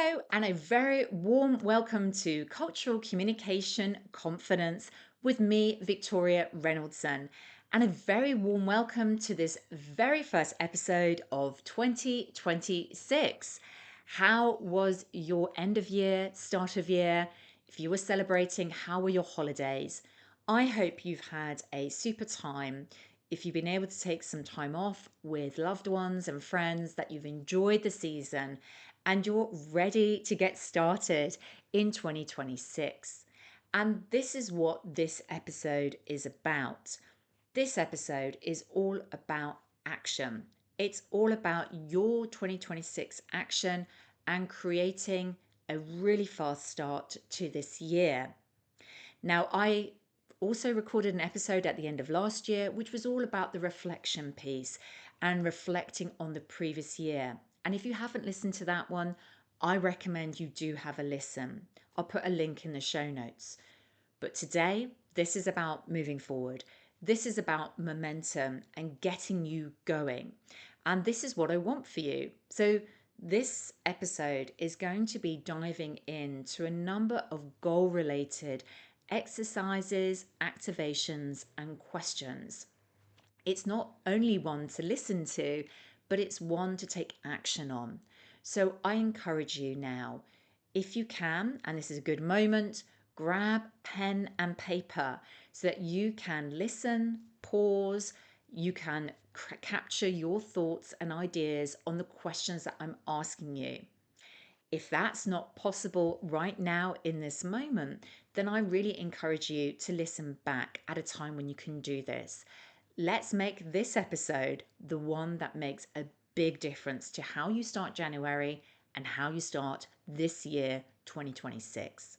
Hello, and a very warm welcome to Cultural Communication Confidence with me, Victoria Reynoldson, and a very warm welcome to this very first episode of 2026. How was your end of year, start of year? If you were celebrating, how were your holidays? I hope you've had a super time. If you've been able to take some time off with loved ones and friends, that you've enjoyed the season and you're ready to get started in 2026. And this is what this episode is about. This episode is all about action. It's all about your 2026 action and creating a really fast start to this year. Now, I also recorded an episode at the end of last year, which was all about the reflection piece and reflecting on the previous year. And if you haven't listened to that one, I recommend you do have a listen. I'll put a link in the show notes. But today, this is about moving forward. This is about momentum and getting you going. And this is what I want for you. So, this episode is going to be diving into a number of goal related exercises, activations, and questions. It's not only one to listen to, but it's one to take action on. So I encourage you now, if you can, and this is a good moment, grab pen and paper so that you can listen, pause, you can capture your thoughts and ideas on the questions that I'm asking you. If that's not possible right now in this moment, then I really encourage you to listen back at a time when you can do this. Let's make this episode the one that makes a big difference to how you start January and how you start this year, 2026.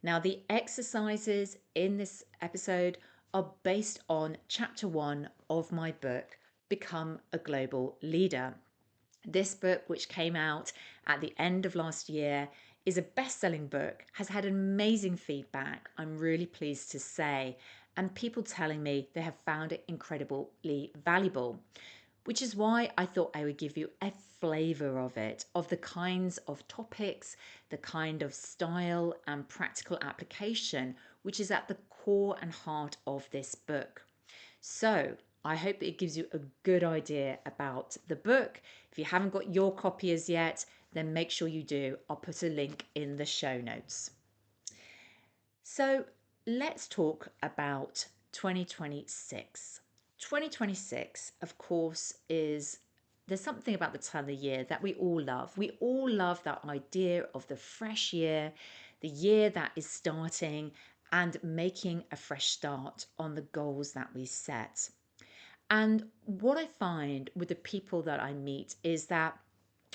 Now, the exercises in this episode are based on chapter 1 of my book, Become a Global Leader. This book, which came out at the end of last year, is a best-selling book, has had amazing feedback, I'm really pleased to say, and people telling me they have found it incredibly valuable, which is why I thought I would give you a flavor of it, of the kinds of topics, the kind of style and practical application, which is at the core and heart of this book. So I hope that it gives you a good idea about the book. If you haven't got your copy as yet, then make sure you do. I'll put a link in the show notes. So let's talk about 2026. 2026, of course, there's something about the time of the year that we all love. We all love that idea of the fresh year, the year that is starting and making a fresh start on the goals that we set. And what I find with the people that I meet is that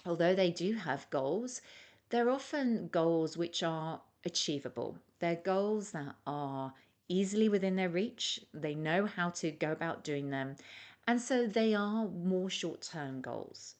although they do have goals, they're often goals which are achievable. They're goals that are easily within their reach. They know how to go about doing them. And so they are more short term goals.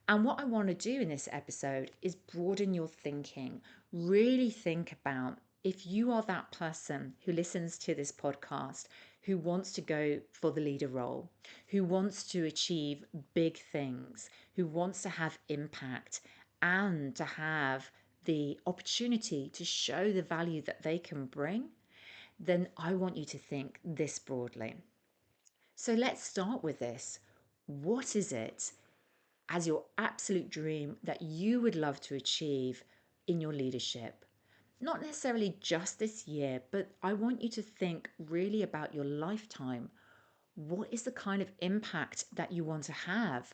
And what I want to do in this episode is broaden your thinking. Really think about if you are that person who listens to this podcast, who wants to go for the leader role, who wants to achieve big things, who wants to have impact and to have the opportunity to show the value that they can bring, then I want you to think this broadly. So let's start with this. What is it as your absolute dream that you would love to achieve in your leadership? Not necessarily just this year, but I want you to think really about your lifetime. What is the kind of impact that you want to have?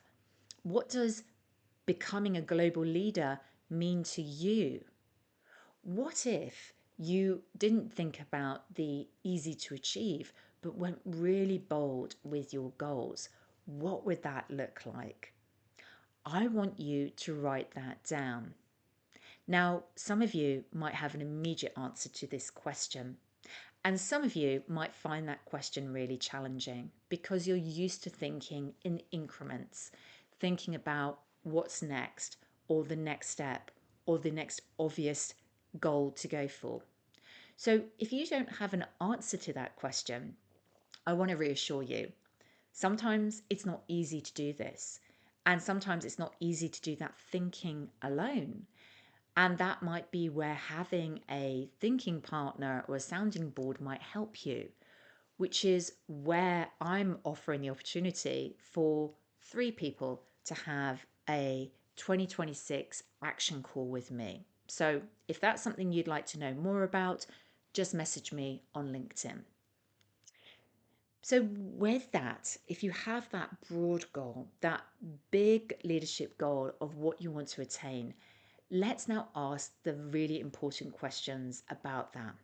What does becoming a global leader mean to you? What if you didn't think about the easy to achieve, but went really bold with your goals? What would that look like? I want you to write that down. Now, some of you might have an immediate answer to this question, and some of you might find that question really challenging because you're used to thinking in increments, thinking about what's next, or the next step, or the next obvious goal to go for. So, if you don't have an answer to that question, I want to reassure you. Sometimes it's not easy to do this, and sometimes it's not easy to do that thinking alone. And that might be where having a thinking partner or a sounding board might help you, which is where I'm offering the opportunity for three people to have a 2026 action call with me. So if that's something you'd like to know more about, just message me on LinkedIn. So, with that, if you have that broad goal, that big leadership goal of what you want to attain, let's now ask the really important questions about that.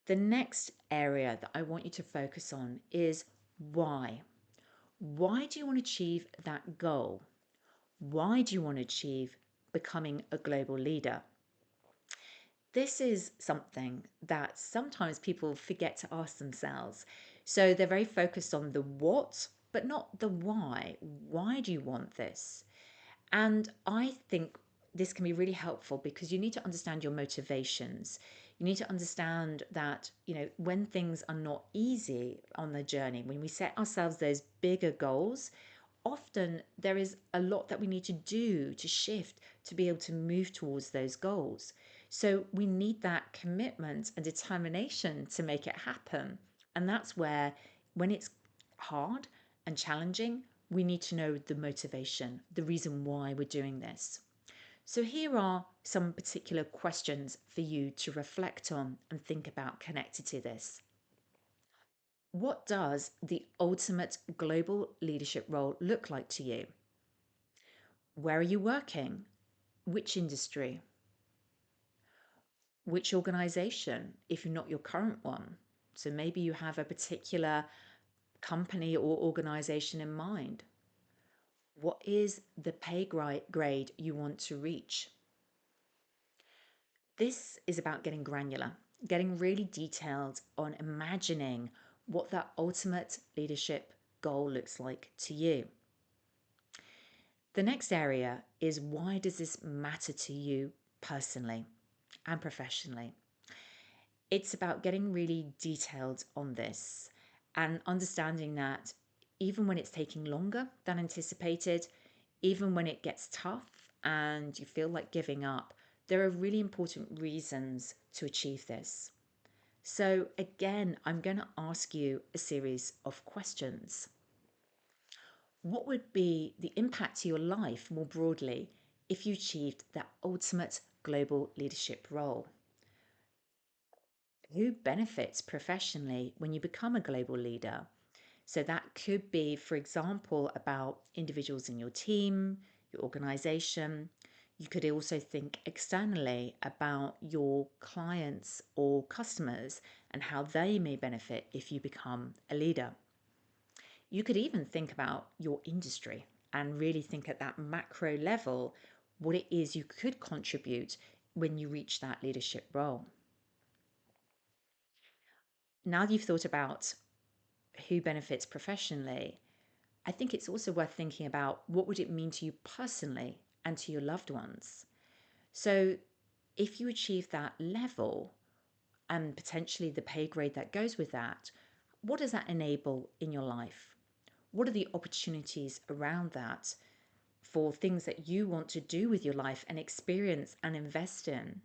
The next area that I want you to focus on is why. Why do you want to achieve that goal? Why do you want to achieve becoming a global leader? This is something that sometimes people forget to ask themselves. So they're very focused on the what, but not the why. Why do you want this? And I think this can be really helpful because you need to understand your motivations. You need to understand that, when things are not easy on the journey, when we set ourselves those bigger goals, often there is a lot that we need to do to shift to be able to move towards those goals. So we need that commitment and determination to make it happen. And that's where, when it's hard and challenging, we need to know the motivation, the reason why we're doing this. So here are some particular questions for you to reflect on and think about connected to this. What does the ultimate global leadership role look like to you? Where are you working? Which industry? Which organization, if you're not your current one? So maybe you have a particular company or organization in mind. What is the pay grade you want to reach? This is about getting granular, getting really detailed on imagining what that ultimate leadership goal looks like to you. The next area is, why does this matter to you personally and professionally? It's about getting really detailed on this and understanding that even when it's taking longer than anticipated, even when it gets tough and you feel like giving up, there are really important reasons to achieve this. So, again, I'm going to ask you a series of questions. What would be the impact to your life more broadly if you achieved that ultimate global leadership role? Who benefits professionally when you become a global leader? So that could be, for example, about individuals in your team, your organization. You could also think externally about your clients or customers and how they may benefit if you become a leader. You could even think about your industry and really think at that macro level what it is you could contribute when you reach that leadership role. Now you've thought about who benefits professionally, I think it's also worth thinking about what would it mean to you personally and to your loved ones. So if you achieve that level and potentially the pay grade that goes with that, what does that enable in your life? What are the opportunities around that for things that you want to do with your life and experience and invest in?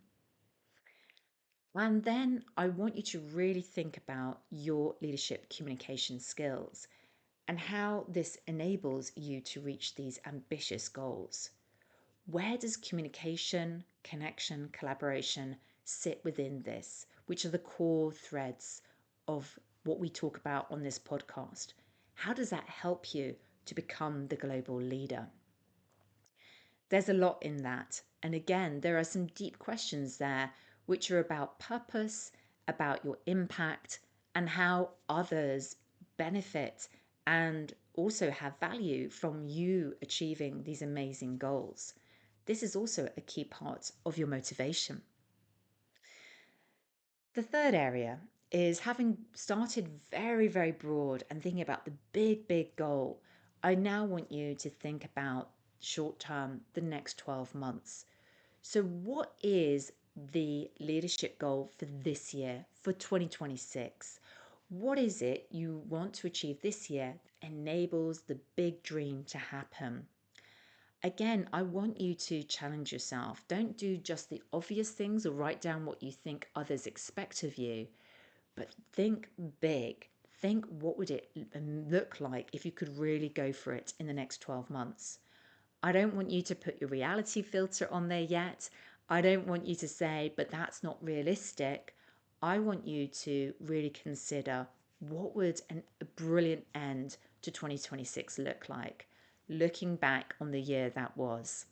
And then I want you to really think about your leadership communication skills and how this enables you to reach these ambitious goals. Where does communication, connection, collaboration sit within this? Which are the core threads of what we talk about on this podcast? How does that help you to become the global leader? There's a lot in that. And again, there are some deep questions there, which are about purpose, about your impact, and how others benefit and also have value from you achieving these amazing goals. This is also a key part of your motivation. The third area is, having started very, very broad and thinking about the big, big goal, I now want you to think about short term, the next 12 months. So, what is the leadership goal for this year, for 2026? What is it you want to achieve this year that enables the big dream to happen? Again, I want you to challenge yourself. Don't do just the obvious things or write down what you think others expect of you, but think big. Think what would it look like if you could really go for it in the next 12 months. I don't want you to put your reality filter on there yet. I don't want you to say, but that's not realistic. I want you to really consider what would a brilliant end to 2026 look like, looking back on the year that was.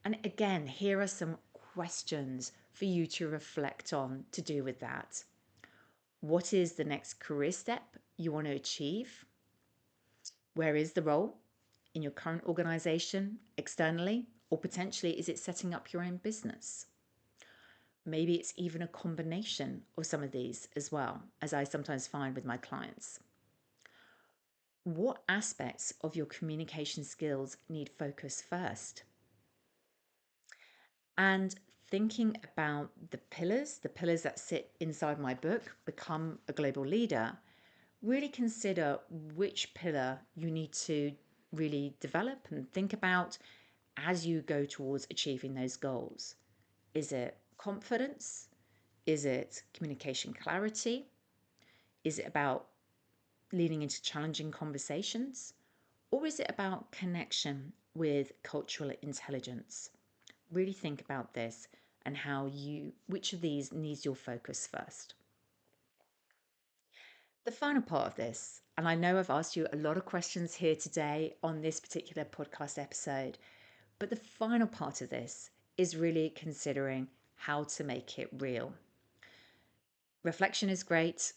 And again, here are some questions for you to reflect on to do with that. What is the next career step you want to achieve? Where is the role in your current organization externally? Or potentially, is it setting up your own business? Maybe it's even a combination of some of these as well, as I sometimes find with my clients. What aspects of your communication skills need focus first? And thinking about the pillars that sit inside my book, Become a Global Leader, really consider which pillar you need to really develop and think about as you go towards achieving those goals. Is it confidence? Is it communication clarity? Is it about leaning into challenging conversations? Or is it about connection with cultural intelligence? Really think about this and which of these needs your focus first. The final part of this, and I know I've asked you a lot of questions here today on this particular podcast episode, but the final part of this is really considering how to make it real. Reflection is great.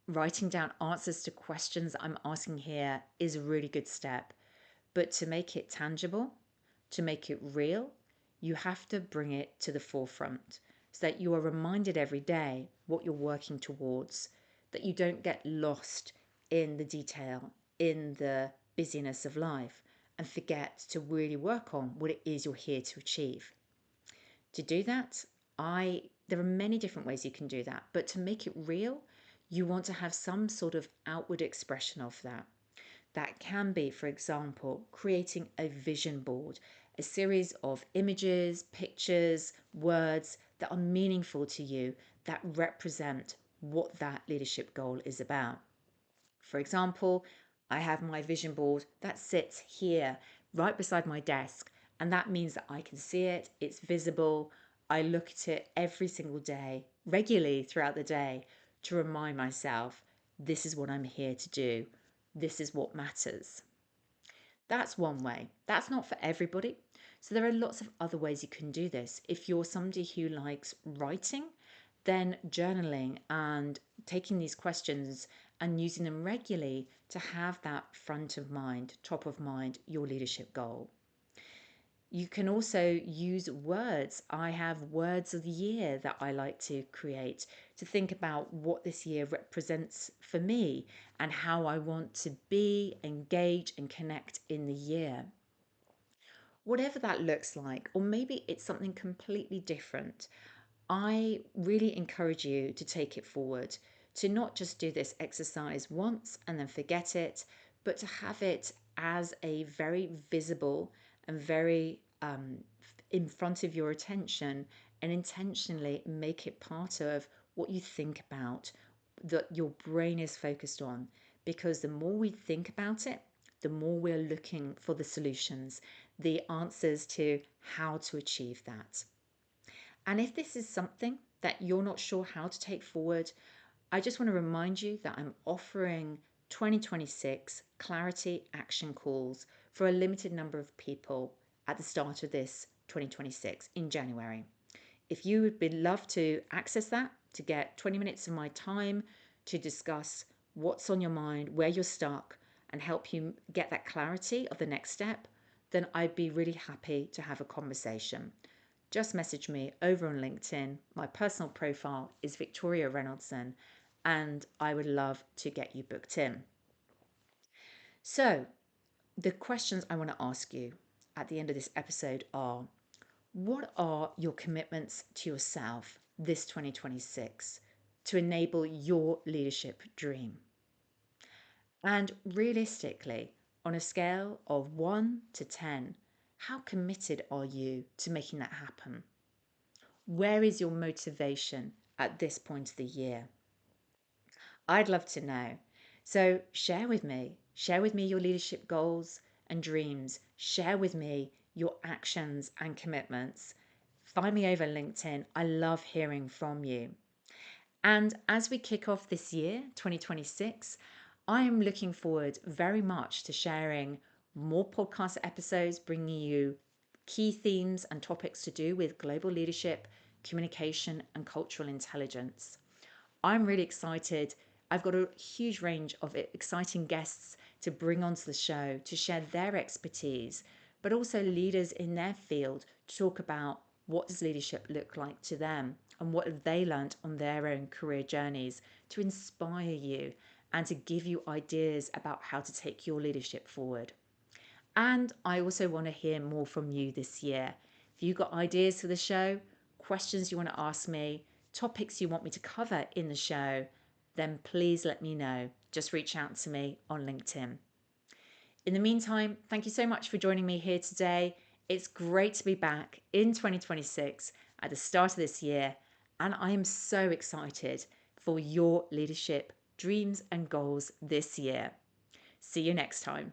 Writing down answers to questions I'm asking here is a really good step. But to make it tangible, to make it real, you have to bring it to the forefront so that you are reminded every day what you're working towards, that you don't get lost in the detail, in the busyness of life, and forget to really work on what it is you're here to achieve. To do that, there are many different ways you can do that, but to make it real, you want to have some sort of outward expression of that. That can be, for example, creating a vision board, a series of images, pictures, words that are meaningful to you, that represent what that leadership goal is about. For example, I have my vision board that sits here right beside my desk, and that means that I can see it, it's visible. I look at it every single day, regularly throughout the day, to remind myself this is what I'm here to do, this is what matters. That's one way. That's not for everybody. So there are lots of other ways you can do this. If you're somebody who likes writing, then journaling and taking these questions and using them regularly to have that front of mind, top of mind, your leadership goal. You can also use words. I have words of the year that I like to create to think about what this year represents for me and how I want to be, engage, and connect in the year. Whatever that looks like, or maybe it's something completely different, I really encourage you to take it forward, to not just do this exercise once and then forget it, but to have it as a very visible and very in front of your attention, and intentionally make it part of what you think about, that your brain is focused on. Because the more we think about it, the more we're looking for the solutions, the answers to how to achieve that. And if this is something that you're not sure how to take forward, I just want to remind you that I'm offering 2026 Clarity Action Calls for a limited number of people at the start of this 2026 in January. If you would love to access that, to get 20 minutes of my time to discuss what's on your mind, where you're stuck, and help you get that clarity of the next step, then I'd be really happy to have a conversation. Just message me over on LinkedIn. My personal profile is Victoria Reynoldson, and I would love to get you booked in. So, the questions I want to ask you at the end of this episode are: what are your commitments to yourself this 2026 to enable your leadership dream? And realistically, on a scale of 1 to 10, How committed are you to making that happen? Where is your motivation at this point of the year? I'd love to know. So share with me. Share with me your leadership goals and dreams. Share with me your actions and commitments. Find me over LinkedIn. I love hearing from you. And as we kick off this year, 2026, I am looking forward very much to sharing more podcast episodes, bringing you key themes and topics to do with global leadership, communication, and cultural intelligence. I'm really excited. I've got a huge range of exciting guests to bring onto the show to share their expertise, but also leaders in their field to talk about what does leadership look like to them and what have they learned on their own career journeys to inspire you and to give you ideas about how to take your leadership forward. And I also want to hear more from you this year. If you've got ideas for the show, questions you want to ask me, topics you want me to cover in the show, then please let me know. Just reach out to me on LinkedIn. In the meantime, thank you so much for joining me here today. It's great to be back in 2026 at the start of this year, and I am so excited for your leadership dreams and goals this year. See you next time.